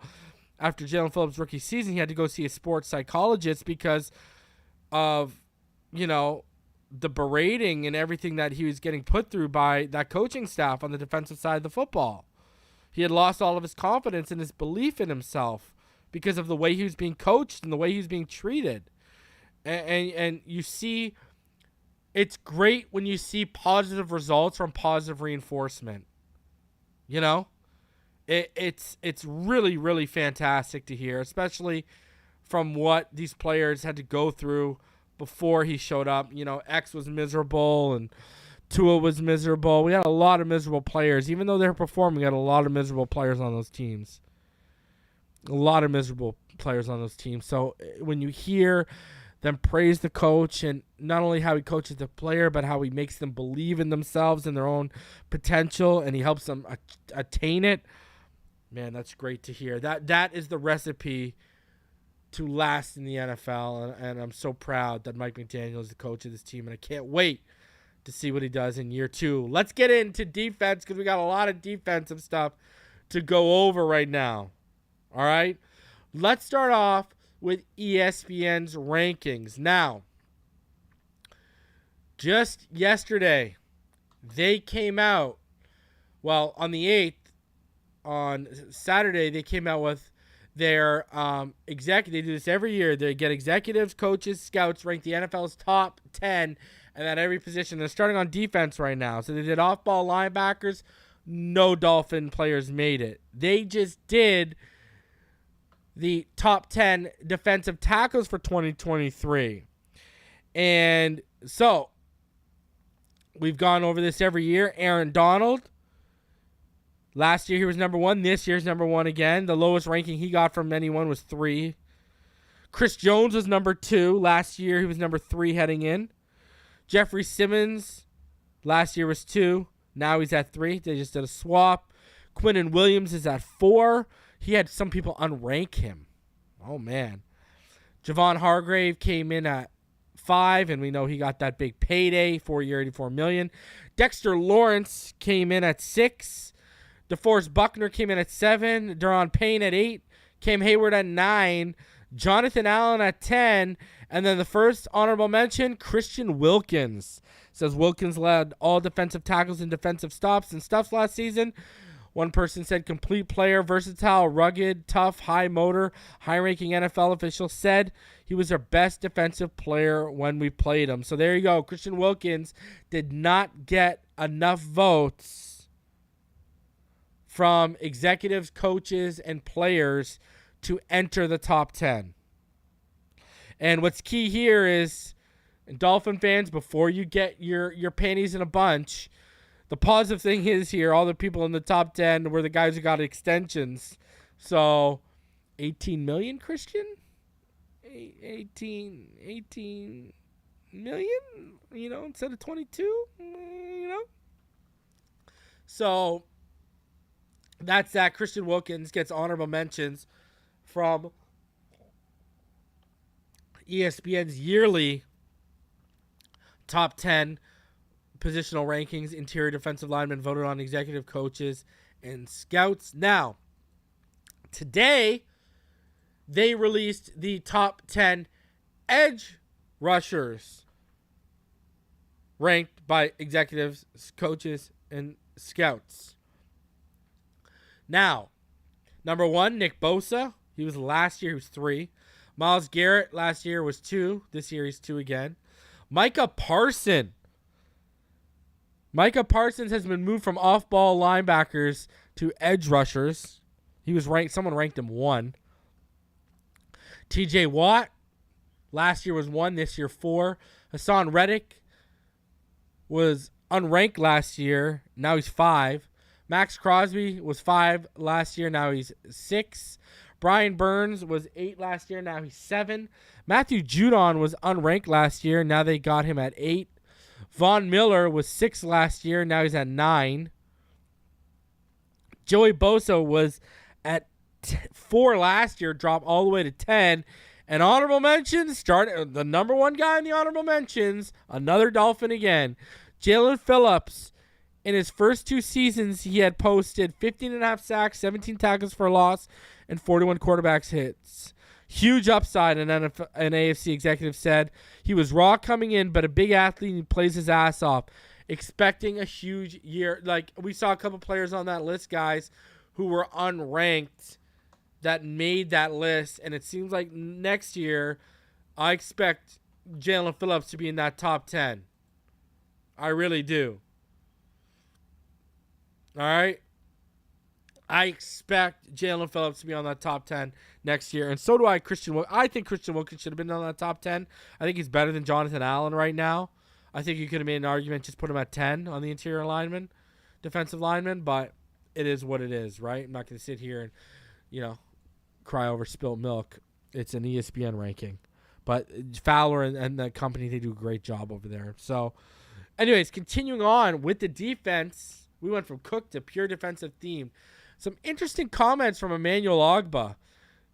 after Jaelan Phillips' rookie season, he had to go see a sports psychologist because of, you know, the berating and everything that he was getting put through by that coaching staff on the defensive side of the football. He had lost all of his confidence and his belief in himself because of the way he was being coached and the way he was being treated. And you see, it's great when you see positive results from positive reinforcement. You know? It's really, really fantastic to hear, especially from what these players had to go through before he showed up. You know, X was miserable and Tua was miserable. We had a lot of miserable players. Even though they were performing, we had a lot of miserable players on those teams. A lot of miserable players on those teams. So when you hear them praise the coach and not only how he coaches the player, but how he makes them believe in themselves and their own potential and he helps them attain it, man, that's great to hear. That is the recipe to last in the NFL, and I'm so proud that Mike McDaniel is the coach of this team, and I can't wait to see what he does in year 2. Let's get into defense because we got a lot of defensive stuff to go over right now. All right? Let's start off with ESPN's rankings. Now, just yesterday, they came out, well, on the 8th, on Saturday, they came out with their they do this every year. They get executives, coaches, scouts, rank the NFL's top 10 and at every position. They're starting on defense right now. So they did off-ball linebackers. No Dolphin players made it. They just did the top 10 defensive tackles for 2023. And so we've gone over this every year. Aaron Donald. Last year he was number 1. This year's number 1 again. The lowest ranking he got from anyone was 3. Chris Jones was number 2. Last year he was number 3 heading in. Jeffrey Simmons last year was 2. Now he's at 3. They just did a swap. Quinnen Williams is at 4. He had some people unrank him. Oh, man. Javon Hargrave came in at 5, and we know he got that big payday, 4-year, $84 million. Dexter Lawrence came in at 6. DeForest Buckner came in at 7. Daron Payne at 8. Cam Hayward at 9. Jonathan Allen at 10. And then the first honorable mention, Christian Wilkins. Says Wilkins led all defensive tackles and defensive stops and stuffs last season. One person said complete player, versatile, rugged, tough, high motor. High-ranking NFL official said he was our best defensive player when we played him. So there you go. Christian Wilkins did not get enough votes from executives, coaches, and players to enter the top 10. And what's key here is, Dolphin fans, before you get your panties in a bunch, the positive thing is here, all the people in the top 10 were the guys who got extensions. So, 18 million, Christian? 18 million, you know, instead of 22, you know? So, that's that. Christian Wilkins gets honorable mentions from ESPN's yearly top 10 positional rankings. Interior defensive linemen voted on executive coaches and scouts. Now, today, they released the top 10 edge rushers ranked by executives, coaches, and scouts. Now, number 1, Nick Bosa. He was last year, he was 3. Myles Garrett last year was 2. This year he's 2 again. Micah Parsons. Micah Parsons has been moved from off-ball linebackers to edge rushers. He was ranked. Someone ranked him 1. TJ Watt last year was 1. This year 4. Hassan Reddick was unranked last year. Now he's 5. Max Crosby was 5 last year. Now he's 6. Brian Burns was 8 last year. Now he's 7. Matthew Judon was unranked last year. Now they got him at 8. Von Miller was 6 last year. Now he's at 9. Joey Bosa was at 4 last year, dropped all the way to 10. And honorable mentions, the number one guy in the honorable mentions, another Dolphin again, Jaelan Phillips. In his first 2 seasons, he had posted 15.5 sacks, 17 tackles for loss, and 41 quarterbacks hits. Huge upside, an AFC executive said. He was raw coming in, but a big athlete and he plays his ass off. Expecting a huge year. Like, we saw a couple players on that list, guys, who were unranked that made that list. And it seems like next year, I expect Jaelan Phillips to be in that top 10. I really do. All right? I expect Jaelan Phillips to be on that top 10 next year. And so do I, I think Christian Wilkins should have been on that top 10. I think he's better than Jonathan Allen right now. I think you could have made an argument, just put him at 10 on the interior lineman, defensive lineman, but it is what it is, right? I'm not going to sit here and, cry over spilt milk. It's an ESPN ranking. But Fowler and the company, they do a great job over there. So, anyways, continuing on with the defense, we went from Cook to pure defensive theme. Some interesting comments from Emmanuel Ogbah.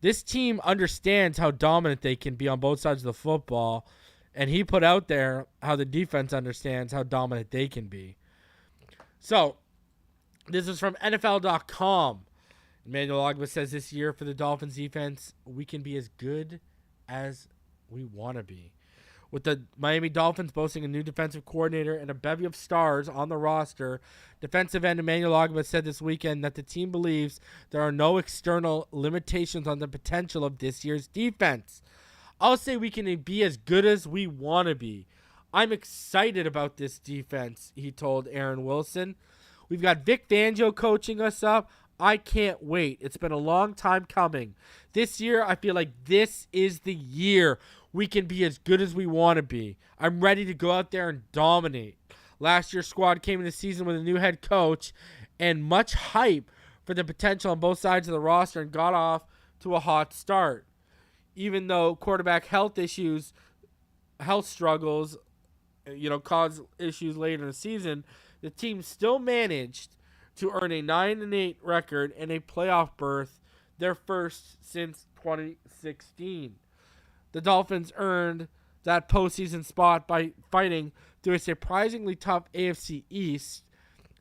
This team understands how dominant they can be on both sides of the football, and he put out there how the defense understands how dominant they can be. So, this is from NFL.com. Emmanuel Ogbah says this year for the Dolphins defense, we can be as good as we want to be. With the Miami Dolphins boasting a new defensive coordinator and a bevy of stars on the roster, defensive end Emmanuel Ogbah said this weekend that the team believes there are no external limitations on the potential of this year's defense. I'll say we can be as good as we want to be. I'm excited about this defense, he told Aaron Wilson. We've got Vic Fangio coaching us up. I can't wait. It's been a long time coming. This year, I feel like this is the year we can be as good as we want to be. I'm ready to go out there and dominate. Last year's squad came into the season with a new head coach and much hype for the potential on both sides of the roster and got off to a hot start. Even though quarterback health struggles, caused issues later in the season, the team still managed to earn a 9-8 record and a playoff berth, their first since 2016. The Dolphins earned that postseason spot by fighting through a surprisingly tough AFC East,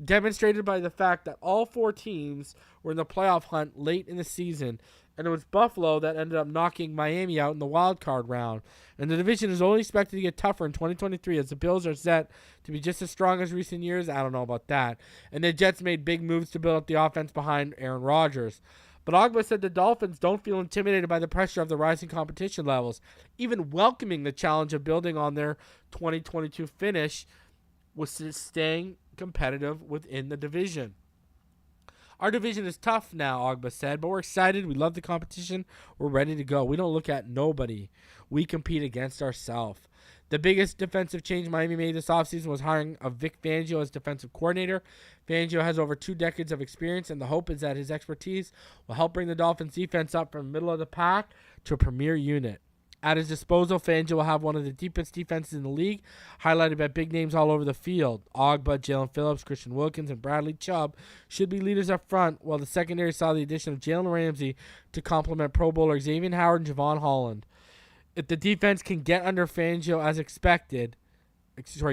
demonstrated by the fact that all 4 teams were in the playoff hunt late in the season, and it was Buffalo that ended up knocking Miami out in the wild card round. And the division is only expected to get tougher in 2023 as the Bills are set to be just as strong as recent years. I don't know about that. And the Jets made big moves to build up the offense behind Aaron Rodgers. But Ogbah said the Dolphins don't feel intimidated by the pressure of the rising competition levels, even welcoming the challenge of building on their 2022 finish with staying competitive within the division. Our division is tough now, Ogbah said, but we're excited. We love the competition. We're ready to go. We don't look at nobody. We compete against ourselves. The biggest defensive change Miami made this offseason was hiring of Vic Fangio as defensive coordinator. Fangio has over 2 decades of experience, and the hope is that his expertise will help bring the Dolphins defense up from the middle of the pack to a premier unit. At his disposal, Fangio will have one of the deepest defenses in the league, highlighted by big names all over the field. Ogbah, Jaelan Phillips, Christian Wilkins, and Bradley Chubb should be leaders up front, while the secondary saw the addition of Jalen Ramsey to complement Pro Bowler Xavier Howard and Javon Holland. If the defense can get under Fangio as expected,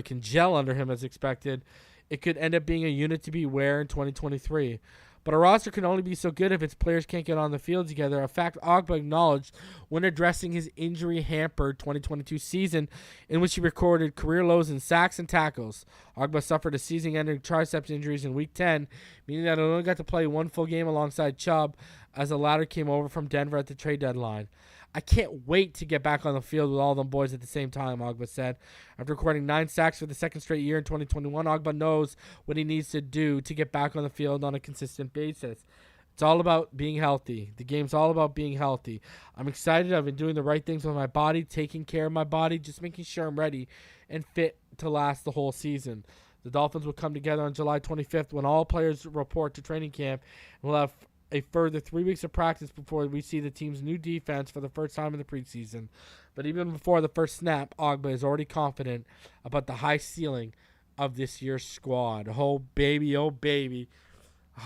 can gel under him as expected, it could end up being a unit to beware in 2023. But a roster can only be so good if its players can't get on the field together, a fact Ogbah acknowledged when addressing his injury-hampered 2022 season, in which he recorded career lows in sacks and tackles. Ogbah suffered a season-ending triceps injuries in Week 10, meaning that he only got to play 1 full game alongside Chubb, as the latter came over from Denver at the trade deadline. I can't wait to get back on the field with all them boys at the same time, Ogbah said. After recording 9 sacks for the second straight year in 2021, Ogbah knows what he needs to do to get back on the field on a consistent basis. It's all about being healthy. The game's all about being healthy. I'm excited. I've been doing the right things with my body, taking care of my body, just making sure I'm ready and fit to last the whole season. The Dolphins will come together on July 25th when all players report to training camp, and we'll have a further 3 weeks of practice before we see the team's new defense for the first time in the preseason. But even before the first snap, Ogbah is already confident about the high ceiling of this year's squad. Oh, baby, oh, baby.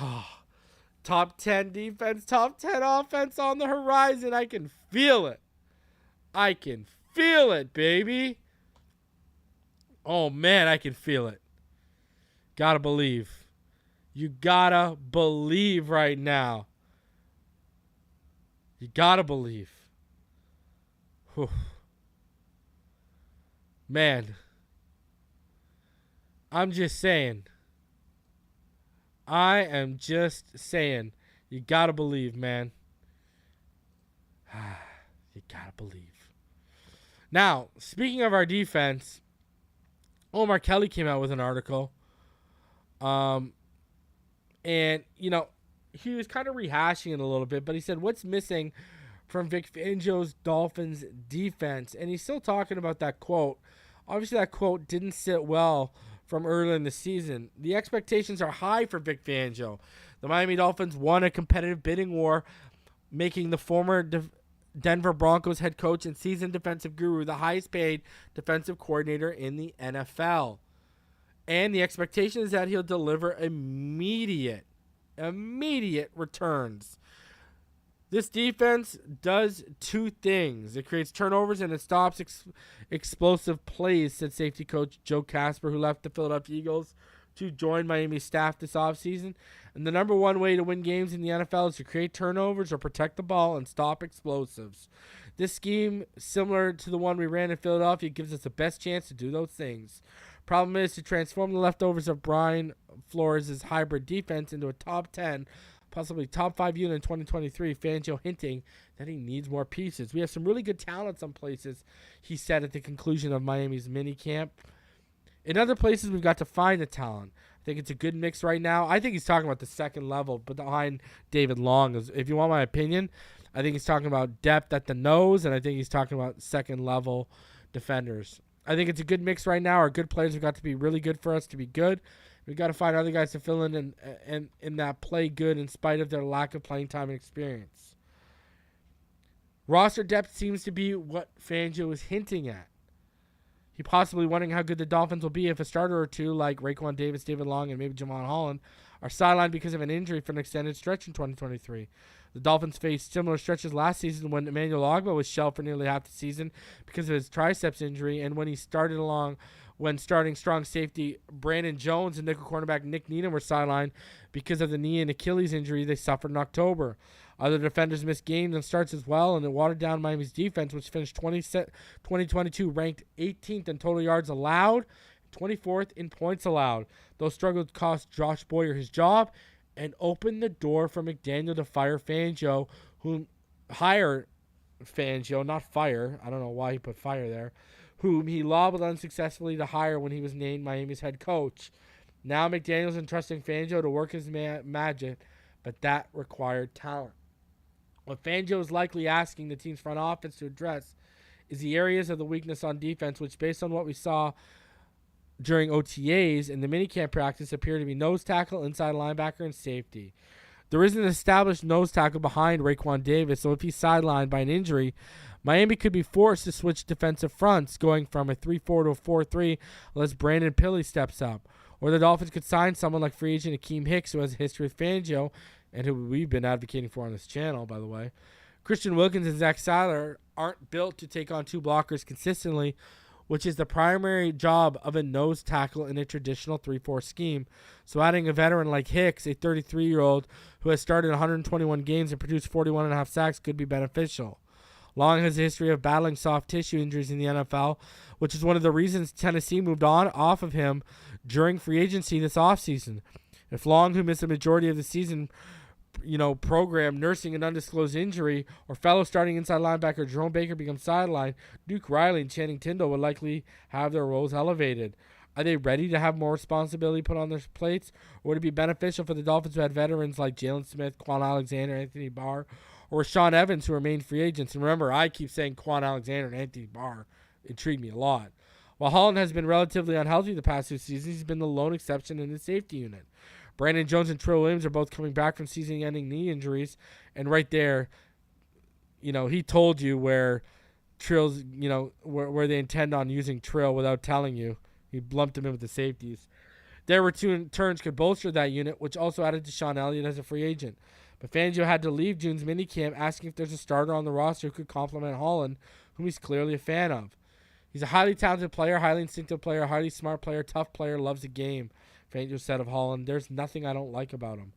Oh, top 10 defense, top 10 offense on the horizon. I can feel it. I can feel it, baby. Oh, man, I can feel it. Gotta believe. You gotta believe right now. You gotta believe. Whew. Man. I'm just saying. I am just saying. You gotta believe, man. You gotta believe. Now, speaking of our defense, Omar Kelly came out with an article. And, you know, he was kind of rehashing it a little bit, but he said, what's missing from Vic Fangio's Dolphins defense? And he's still talking about that quote. Obviously, that quote didn't sit well from earlier in the season. The expectations are high for Vic Fangio. The Miami Dolphins won a competitive bidding war, making the former Denver Broncos head coach and seasoned defensive guru the highest paid defensive coordinator in the NFL. And the expectation is that he'll deliver immediate returns. This defense does two things. It creates turnovers and it stops explosive plays, said safety coach Joe Casper, who left the Philadelphia Eagles to join Miami's staff this offseason. And the number one way to win games in the NFL is to create turnovers or protect the ball and stop explosives. This scheme, similar to the one we ran in Philadelphia, gives us the best chance to do those things. Problem is to transform the leftovers of Brian Flores' hybrid defense into a top 10, possibly top 5 unit in 2023, Fangio hinting that he needs more pieces. We have some really good talent some places, he said at the conclusion of Miami's minicamp. In other places, we've got to find the talent. I think it's a good mix right now. I think he's talking about the second level, but behind David Long. If you want my opinion, I think he's talking about depth at the nose, and I think he's talking about second level defenders. I think it's a good mix right now. Our good players have got to be really good for us to be good. We've got to find other guys to fill in and that play good in spite of their lack of playing time and experience. Roster depth seems to be what Fangio is hinting at. He possibly wondering how good the Dolphins will be if a starter or two like Raekwon Davis, David Long, and maybe Javon Holland are sidelined because of an injury for an extended stretch in 2023. The Dolphins faced similar stretches last season when Emmanuel Ogbah was shelved for nearly half the season because of his triceps injury, and when starting strong safety Brandon Jones and nickel cornerback Nick Needham were sidelined because of the knee and Achilles injury they suffered in October. Other defenders missed games and starts as well, and it watered down Miami's defense, which finished 2022 ranked 18th in total yards allowed, 24th in points allowed. Those struggles cost Josh Boyer his job and opened the door for McDaniel to fire Fangio, whom hire Fangio, not fire. I don't know why he put fire there. Whom he lobbied unsuccessfully to hire when he was named Miami's head coach. Now McDaniel's entrusting Fangio to work his magic, but that required talent. What Fangio is likely asking the team's front office to address is the areas of the weakness on defense, which, based on what we saw during OTAs and the minicamp practice, appear to be nose tackle, inside linebacker, and safety. There isn't an established nose tackle behind Raekwon Davis, so if he's sidelined by an injury, Miami could be forced to switch defensive fronts, going from a 3-4 to a 4-3 unless Brandon Pilley steps up. Or the Dolphins could sign someone like free agent Akeem Hicks, who has a history with Fangio, and who we've been advocating for on this channel, by the way. Christian Wilkins and Zach Seiler aren't built to take on two blockers consistently, which is the primary job of a nose tackle in a traditional 3-4 scheme. So adding a veteran like Hicks, a 33-year-old who has started 121 games and produced 41.5 sacks, could be beneficial. Long has a history of battling soft tissue injuries in the NFL, which is one of the reasons Tennessee moved on off of him during free agency this offseason. If Long, who missed a majority of the season, program nursing an undisclosed injury, or fellow starting inside linebacker Jerome Baker becomes sidelined, Duke Riley and Channing Tindall would likely have their roles elevated. Are they ready to have more responsibility put on their plates, or would it be beneficial for the Dolphins who had veterans like Jaelan Smith, Quan Alexander, Anthony Barr, or Sean Evans, who remained free agents? And remember, I keep saying Quan Alexander and Anthony Barr intrigue me a lot. While Holland has been relatively unhealthy the past 2 seasons, he's been the lone exception in the safety unit. Brandon Jones and Trill Williams are both coming back from season-ending knee injuries, and right there, he told you where Trill's, where they intend on using Trill without telling you. He lumped him in with the safeties. Their returns could bolster that unit, which also added to Sean Elliott as a free agent. But Fangio had to leave June's minicamp asking if there's a starter on the roster who could complement Holland, whom he's clearly a fan of. He's a highly talented player, highly instinctive player, highly smart player, tough player, loves the game. Fangio said of Holland, there's nothing I don't like about him.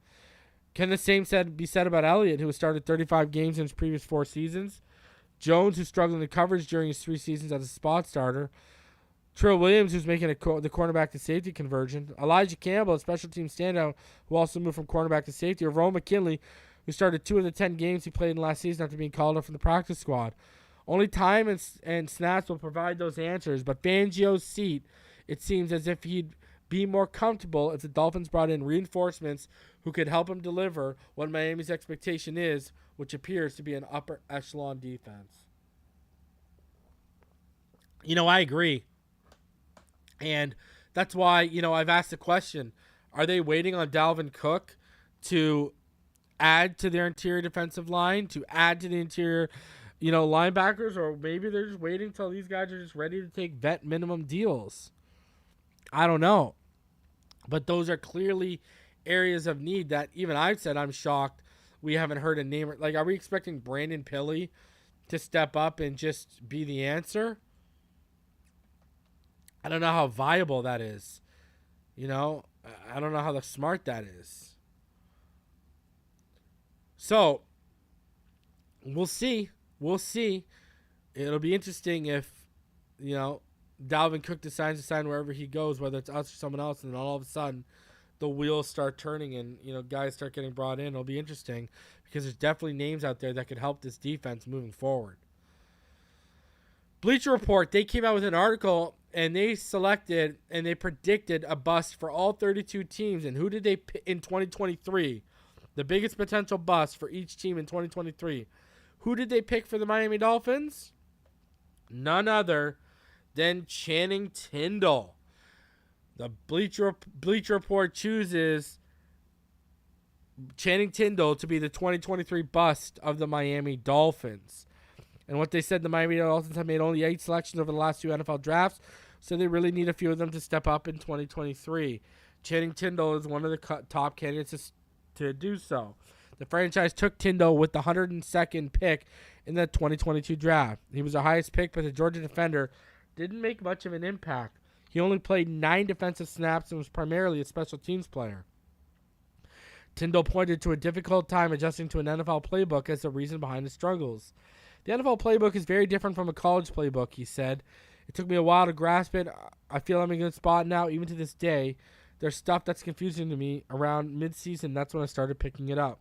Can the same be said about Elliott, who has started 35 games in his previous 4 seasons? Jones, who's struggled in coverage during his 3 seasons as a spot starter. Trill Williams, who's making the cornerback to safety conversion. Elijah Campbell, a special team standout, who also moved from cornerback to safety. Or Ron McKinley, who started 2 of the 10 games he played in last season after being called up from the practice squad. Only time and snaps will provide those answers, but Fangio's seat, it seems as if he'd be more comfortable if the Dolphins brought in reinforcements who could help him deliver what Miami's expectation is, which appears to be an upper echelon defense. I agree. And that's why, I've asked the question, are they waiting on Dalvin Cook to add to their interior defensive line, to add to the interior, linebackers, or maybe they're just waiting until these guys are just ready to take vet minimum deals? I don't know. But those are clearly areas of need that even I've said I'm shocked we haven't heard a name. Like, are we expecting Brandon Pilley to step up and just be the answer? I don't know how viable that is. I don't know how smart that is. So, we'll see. We'll see. It'll be interesting if, Dalvin Cook decides to sign wherever he goes, whether it's us or someone else, and then all of a sudden the wheels start turning and, guys start getting brought in. It'll be interesting because there's definitely names out there that could help this defense moving forward. Bleacher Report, they came out with an article and they selected and they predicted a bust for all 32 teams. And who did they pick in 2023? The biggest potential bust for each team in 2023. Who did they pick for the Miami Dolphins? None other than Channing Tindall. The Bleacher Report chooses Channing Tindall to be the 2023 bust of the Miami Dolphins. And what they said, the Miami Dolphins have made only 8 selections over the last 2 NFL drafts, so they really need a few of them to step up in 2023. Channing Tindall is one of the top candidates to do so. The franchise took Tindall with the 102nd pick in the 2022 draft. He was the highest pick, but the Georgia defender didn't make much of an impact. He only played 9 defensive snaps and was primarily a special teams player. Tindall pointed to a difficult time adjusting to an NFL playbook as the reason behind his struggles. The NFL playbook is very different from a college playbook, he said. It took me a while to grasp it. I feel I'm in a good spot now, even to this day. There's stuff that's confusing to me. Around mid-season, that's when I started picking it up.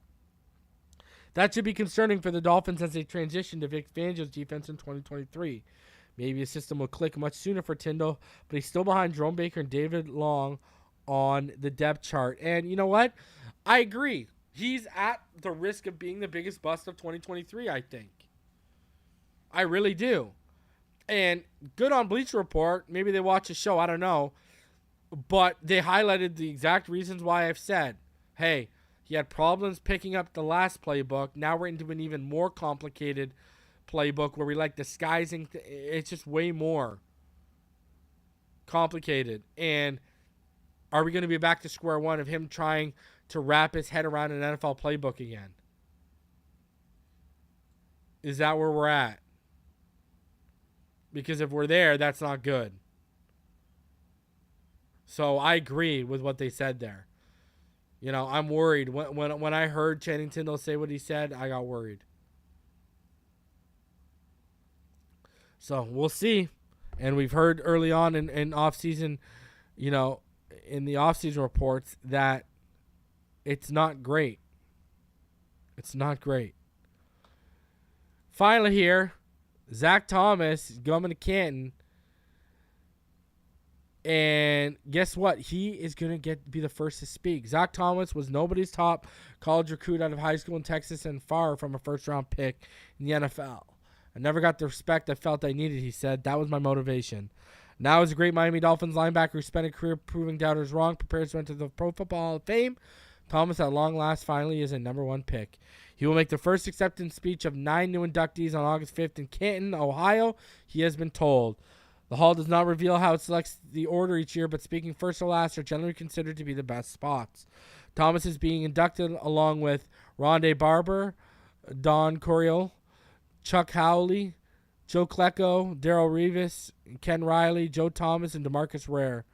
That should be concerning for the Dolphins as they transition to Vic Fangio's defense in 2023. Maybe a system will click much sooner for Tindall, but he's still behind Jerome Baker and David Long on the depth chart. And you know what? I agree. He's at the risk of being the biggest bust of 2023, I think. I really do. And good on Bleacher Report. Maybe they watch a show. I don't know. But they highlighted the exact reasons why I've said, hey, he had problems picking up the last playbook. Now we're into an even more complicated playbook where we like disguising. It's just way more complicated. And are we going to be back to square one of him trying to wrap his head around an NFL playbook again? Is that where we're at? Because if we're there, that's not good. So I agree with what they said there. I'm worried. When I heard Channing Tindall say what he said, I got worried. So we'll see. And we've heard early on in off-season, in the off-season reports that it's not great. It's not great. Finally here, Zach Thomas is coming to Canton. And guess what? He is going to be the first to speak. Zach Thomas was nobody's top college recruit out of high school in Texas and far from a first-round pick in the NFL. I never got the respect I felt I needed, he said. That was my motivation. Now as a great Miami Dolphins linebacker who spent a career proving doubters wrong, prepares to enter the Pro Football Hall of Fame, Thomas at long last finally is a number 1 pick. He will make the first acceptance speech of 9 new inductees on August 5th in Canton, Ohio, he has been told. The Hall does not reveal how it selects the order each year, but speaking first or last are generally considered to be the best spots. Thomas is being inducted along with Rondé Barber, Don Coryell, Chuck Howley, Joe Klecko, Darrell Revis, Ken Riley, Joe Thomas, and DeMarcus Ware.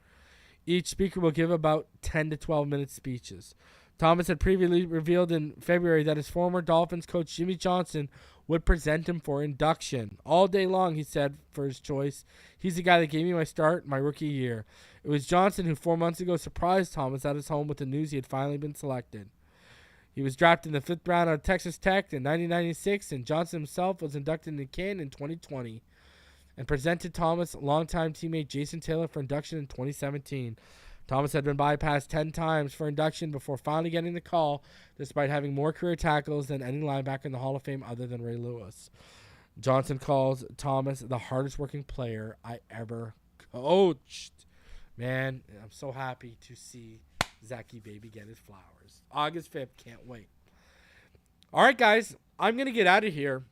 Each speaker will give about 10 to 12-minute speeches. Thomas had previously revealed in February that his former Dolphins coach Jimmy Johnson would present him for induction. All day long, he said, for his choice. He's the guy that gave me my start my rookie year. It was Johnson who 4 months ago surprised Thomas at his home with the news he had finally been selected. He was drafted in the 5th round out of Texas Tech in 1996, and Johnson himself was inducted into Canton in 2020 and presented Thomas' longtime teammate Jason Taylor for induction in 2017. Thomas had been bypassed 10 times for induction before finally getting the call, despite having more career tackles than any linebacker in the Hall of Fame other than Ray Lewis. Johnson calls Thomas the hardest working player I ever coached. Man, I'm so happy to see Zachy Baby get his flowers. August 5th, can't wait. All right, guys, I'm going to get out of here.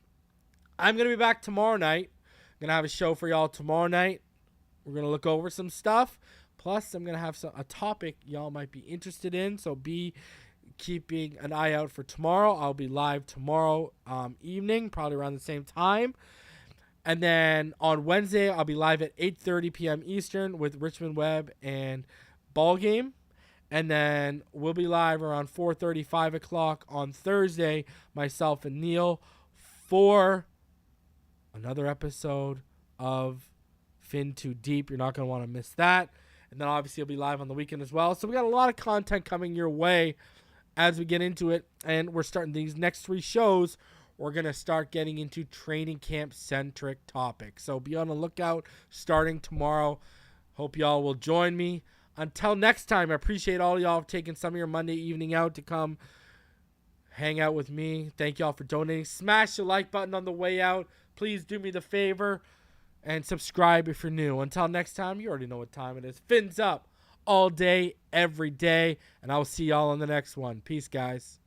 I'm going to be back tomorrow night. I'm going to have a show for y'all tomorrow night. We're going to look over some stuff. Plus, I'm going to have a topic y'all might be interested in, so be keeping an eye out for tomorrow. I'll be live tomorrow evening, probably around the same time. And then on Wednesday, I'll be live at 8:30 p.m. Eastern with Richmond Webb and Ball Game. And then we'll be live around 4:30, 5 o'clock on Thursday, myself and Neil, for another episode of Fin Too Deep. You're not going to want to miss that. And then obviously it'll be live on the weekend as well. So we got a lot of content coming your way as we get into it. And we're starting these next 3 shows. We're going to start getting into training camp centric topics. So be on the lookout starting tomorrow. Hope y'all will join me. Until next time, I appreciate all y'all for taking some of your Monday evening out to come hang out with me. Thank y'all for donating. Smash the like button on the way out. Please do me the favor. And subscribe if you're new. Until next time, you already know what time it is. Fins up all day, every day. And I will see y'all on the next one. Peace, guys.